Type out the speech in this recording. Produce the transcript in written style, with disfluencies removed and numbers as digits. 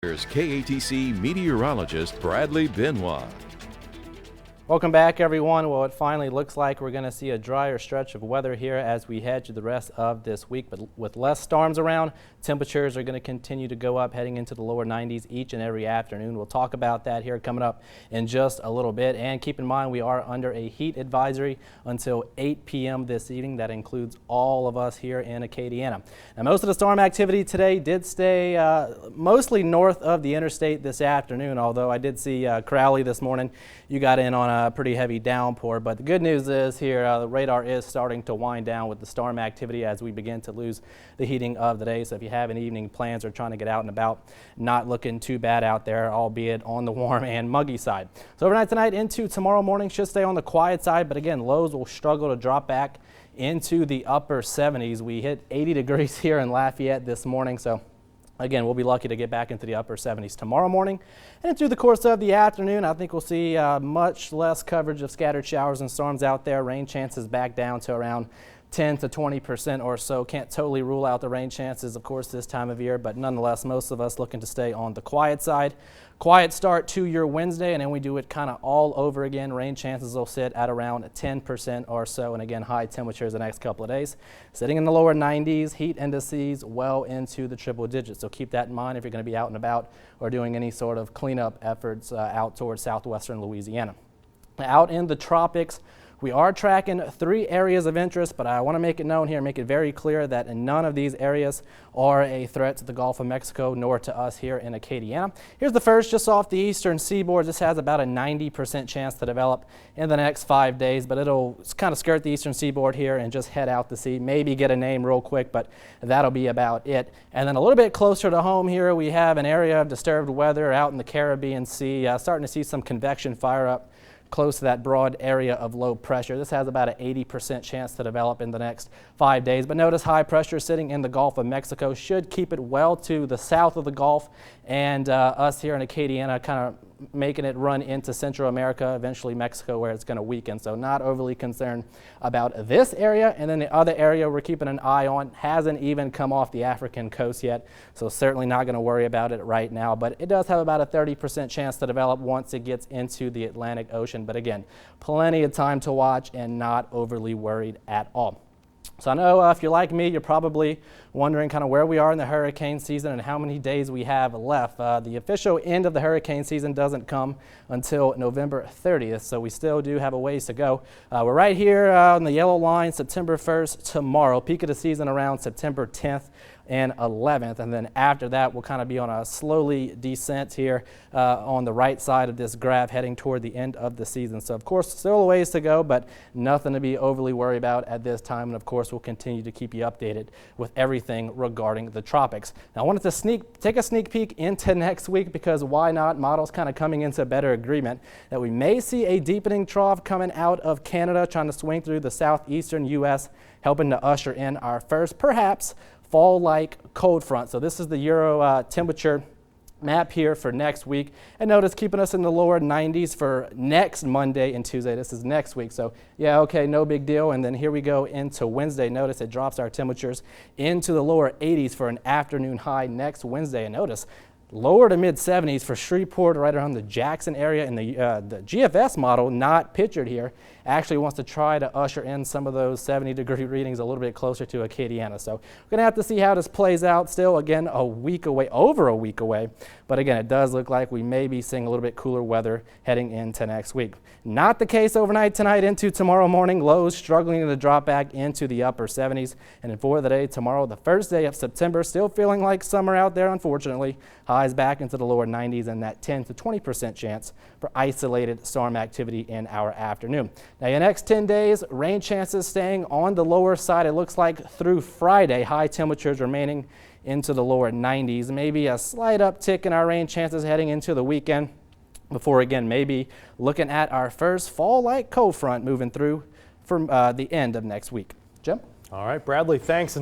Here's KATC meteorologist Bradley Benoit. Welcome back, everyone. Well, it finally looks like we're going to see a drier stretch of weather here as we head to the rest of this week. But with less storms around, temperatures are going to continue to go up, heading into the lower 90s each and every afternoon. We'll talk about that here coming up in just a little bit. And keep in mind, we are under a heat advisory until 8 p.m. this evening. That includes all of us here in Acadiana. Now, most of the storm activity today did stay mostly north of the interstate this afternoon, although I did see Crowley this morning. You got in on a pretty heavy downpour, but the good news is here the radar is starting to wind down with the storm activity as we begin to lose the heating of the day. So if you have any evening plans or trying to get out and about, not looking too bad out there, albeit on the warm and muggy side. So overnight tonight into tomorrow morning should stay on the quiet side, but again, lows will struggle to drop back into the upper 70s. We hit 80 degrees here in Lafayette this morning, so again, we'll be lucky to get back into the upper 70s tomorrow morning. And through the course of the afternoon, I think we'll see much less coverage of scattered showers and storms out there. Rain chances back down to around 10 to 20% or so. Can't totally rule out the rain chances, of course, this time of year, but nonetheless, most of us looking to stay on the quiet side. Quiet start to your Wednesday, and then we do it kind of all over again. Rain chances will sit at around 10% or so, and again, high temperatures the next couple of days. Sitting in the lower 90s, heat indices well into the triple digits. So keep that in mind if you're going to be out and about or doing any sort of cleanup efforts out towards southwestern Louisiana. Out in the tropics, we are tracking 3 areas of interest, but I want to make it known here, make it very clear that none of these areas are a threat to the Gulf of Mexico, nor to us here in Acadiana. Here's the first, just off the eastern seaboard. This has about a 90% chance to develop in the next 5 days, but it'll kind of skirt the eastern seaboard here and just head out to sea, maybe get a name real quick, but that'll be about it. And then a little bit closer to home here, we have an area of disturbed weather out in the Caribbean Sea, starting to see some convection fire up close to that broad area of low pressure. This has about an 80% chance to develop in the next 5 days. But notice high pressure sitting in the Gulf of Mexico should keep it well to the south of the Gulf, and us here in Acadiana kind of making it run into Central America, eventually Mexico, where it's going to weaken. So not overly concerned about this area. And then the other area we're keeping an eye on hasn't even come off the African coast yet, so certainly not going to worry about it right now. But it does have about a 30% chance to develop once it gets into the Atlantic Ocean. But again, plenty of time to watch and not overly worried at all. So I know if you're like me, you're probably wondering kind of where we are in the hurricane season and how many days we have left. The official end of the hurricane season doesn't come until November 30th, so we still do have a ways to go. We're right here on the yellow line, September 1st tomorrow. Peak of the season around September 10th and 11th, and then after that we'll kind of be on a slowly descent here on the right side of this graph heading toward the end of the season. So of course still a ways to go, but nothing to be overly worried about at this time, and of course we'll continue to keep you updated with everything regarding the tropics. Now I wanted to take a sneak peek into next week, because why not? Models kind of coming into a better agreement that we may see a deepening trough coming out of Canada, trying to swing through the southeastern U.S., helping to usher in our first perhaps fall-like cold front. So this is the Euro temperature map here for next week, and notice keeping us in the lower 90s for next Monday and Tuesday. This is next week, so yeah, okay, no big deal. And then here we go into Wednesday. Notice it drops our temperatures into the lower 80s for an afternoon high next Wednesday, and notice lower to mid 70s for Shreveport, right around the Jackson area. And the GFS model, not pictured here, actually wants to try to usher in some of those 70-degree readings a little bit closer to Acadiana. So we're going to have to see how this plays out. Still, again, a week away, over a week away. But again, it does look like we may be seeing a little bit cooler weather heading into next week. Not the case overnight tonight into tomorrow morning. Lows struggling to drop back into the upper 70s. And then for the day tomorrow, the first day of September, still feeling like summer out there, unfortunately. Highs back into the lower 90s, and that 10 to 20% chance for isolated storm activity in our afternoon. Now, your next 10 days, rain chances staying on the lower side. It looks like through Friday, high temperatures remaining into the lower 90s. Maybe a slight uptick in our rain chances heading into the weekend, before again maybe looking at our first fall-like cold front moving through from the end of next week. Jim? All right, Bradley, thanks. And